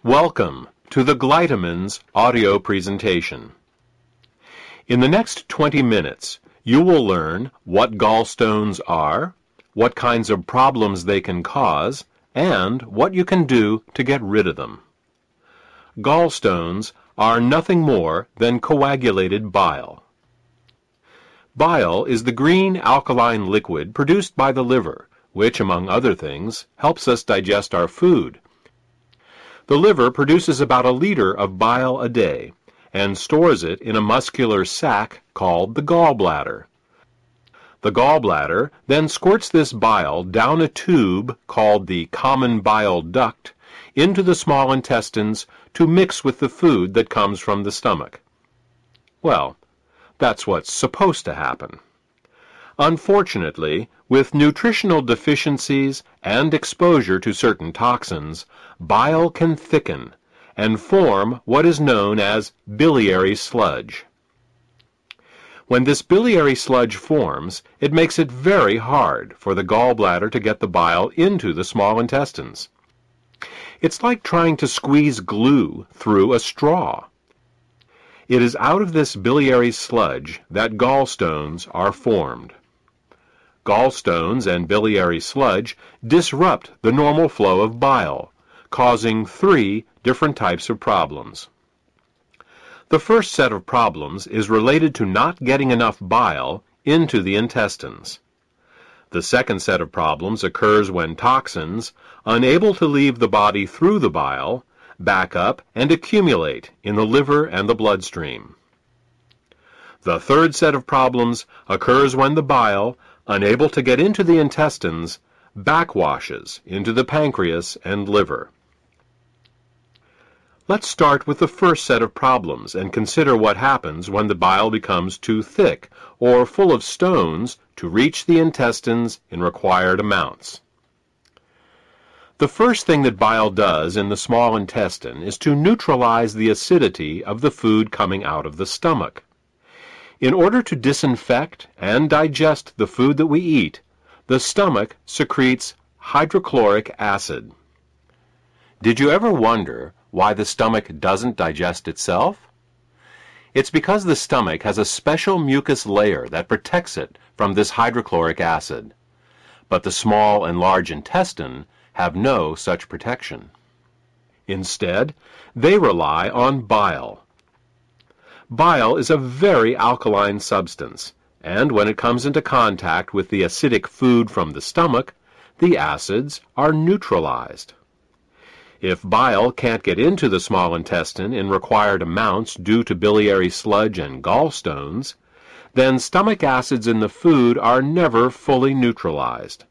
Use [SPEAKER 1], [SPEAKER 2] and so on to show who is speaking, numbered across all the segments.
[SPEAKER 1] Welcome to the Glytamins audio presentation. In the next 20 minutes, you will learn what gallstones are, what kinds of problems they can cause, and what you can do to get rid of them. Gallstones are nothing more than coagulated bile. Bile is the green alkaline liquid produced by the liver, which, among other things, helps us digest our food. The liver produces about a liter of bile a day and stores it in a muscular sac called the gallbladder. The gallbladder then squirts this bile down a tube called the common bile duct into the small intestines to mix with the food that comes from the stomach. Well, that's what's supposed to happen. Unfortunately, with nutritional deficiencies and exposure to certain toxins, bile can thicken and form what is known as biliary sludge. When this biliary sludge forms, it makes it very hard for the gallbladder to get the bile into the small intestines. It's like trying to squeeze glue through a straw. It is out of this biliary sludge that gallstones are formed. Gallstones and biliary sludge disrupt the normal flow of bile, causing 3 different types of problems. The first set of problems is related to not getting enough bile into the intestines. The second set of problems occurs when toxins, unable to leave the body through the bile, back up and accumulate in the liver and the bloodstream. The third set of problems occurs when the bile, unable to get into the intestines, backwashes into the pancreas and liver. Let's start with the first set of problems and consider what happens when the bile becomes too thick or full of stones to reach the intestines in required amounts. The first thing that bile does in the small intestine is to neutralize the acidity of the food coming out of the stomach. In order to disinfect and digest the food that we eat, the stomach secretes hydrochloric acid. Did you ever wonder why the stomach doesn't digest itself? It's because the stomach has a special mucus layer that protects it from this hydrochloric acid. But the small and large intestine have no such protection. Instead, they rely on bile. Bile is a very alkaline substance, and when it comes into contact with the acidic food from the stomach, the acids are neutralized. If bile can't get into the small intestine in required amounts due to biliary sludge and gallstones, then stomach acids in the food are never fully neutralized.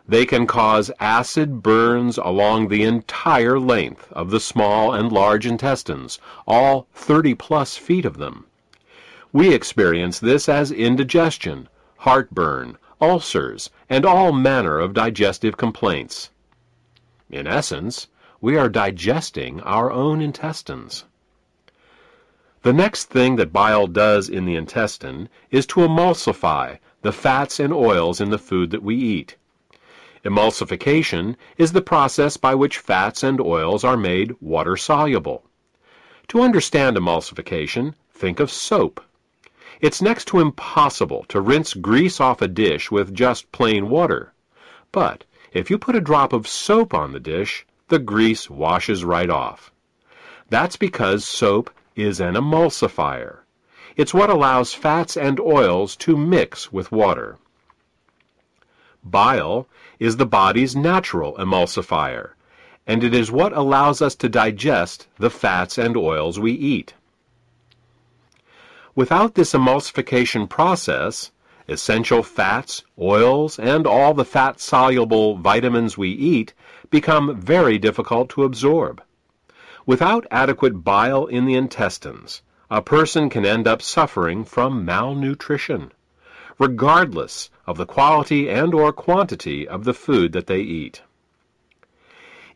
[SPEAKER 1] They can cause acid burns along the entire length of the small and large intestines, all 30-plus feet of them. We experience this as indigestion, heartburn, ulcers, and all manner of digestive complaints. In essence, we are digesting our own intestines. The next thing that bile does in the intestine is to emulsify the fats and oils in the food that we eat. Emulsification is the process by which fats and oils are made water-soluble. To understand emulsification, think of soap. It's next to impossible to rinse grease off a dish with just plain water. But if you put a drop of soap on the dish, the grease washes right off. That's because soap is an emulsifier. It's what allows fats and oils to mix with water. Bile is the body's natural emulsifier, and it is what allows us to digest the fats and oils we eat. Without this emulsification process, essential fats, oils, and all the fat-soluble vitamins we eat become very difficult to absorb. Without adequate bile in the intestines, a person can end up suffering from malnutrition, regardless of the quality and/or quantity of the food that they eat.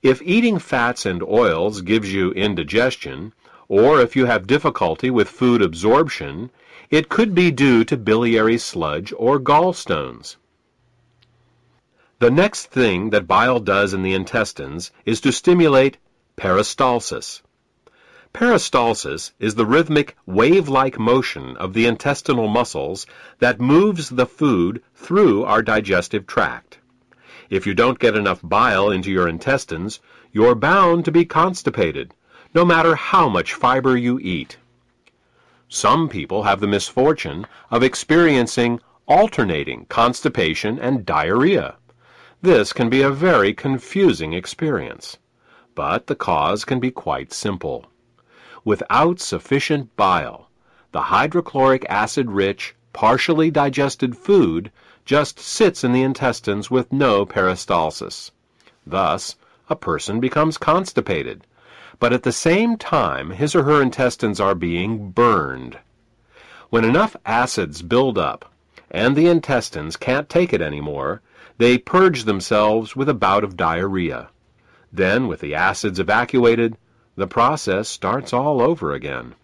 [SPEAKER 1] If eating fats and oils gives you indigestion, or if you have difficulty with food absorption, it could be due to biliary sludge or gallstones. The next thing that bile does in the intestines is to stimulate Peristalsis. Peristalsis is the rhythmic, wave-like motion of the intestinal muscles that moves the food through our digestive tract. If you don't get enough bile into your intestines, you're bound to be constipated, no matter how much fiber you eat. Some people have the misfortune of experiencing alternating constipation and diarrhea. This can be a very confusing experience, but the cause can be quite simple. Without sufficient bile, the hydrochloric acid-rich, partially digested food just sits in the intestines with no peristalsis. Thus, a person becomes constipated, but at the same time his or her intestines are being burned. When enough acids build up, and the intestines can't take it anymore, they purge themselves with a bout of diarrhea. Then, with the acids evacuated, the process starts all over again.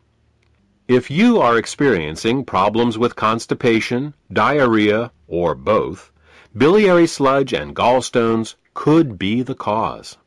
[SPEAKER 1] If you are experiencing problems with constipation, diarrhea, or both, biliary sludge and gallstones could be the cause.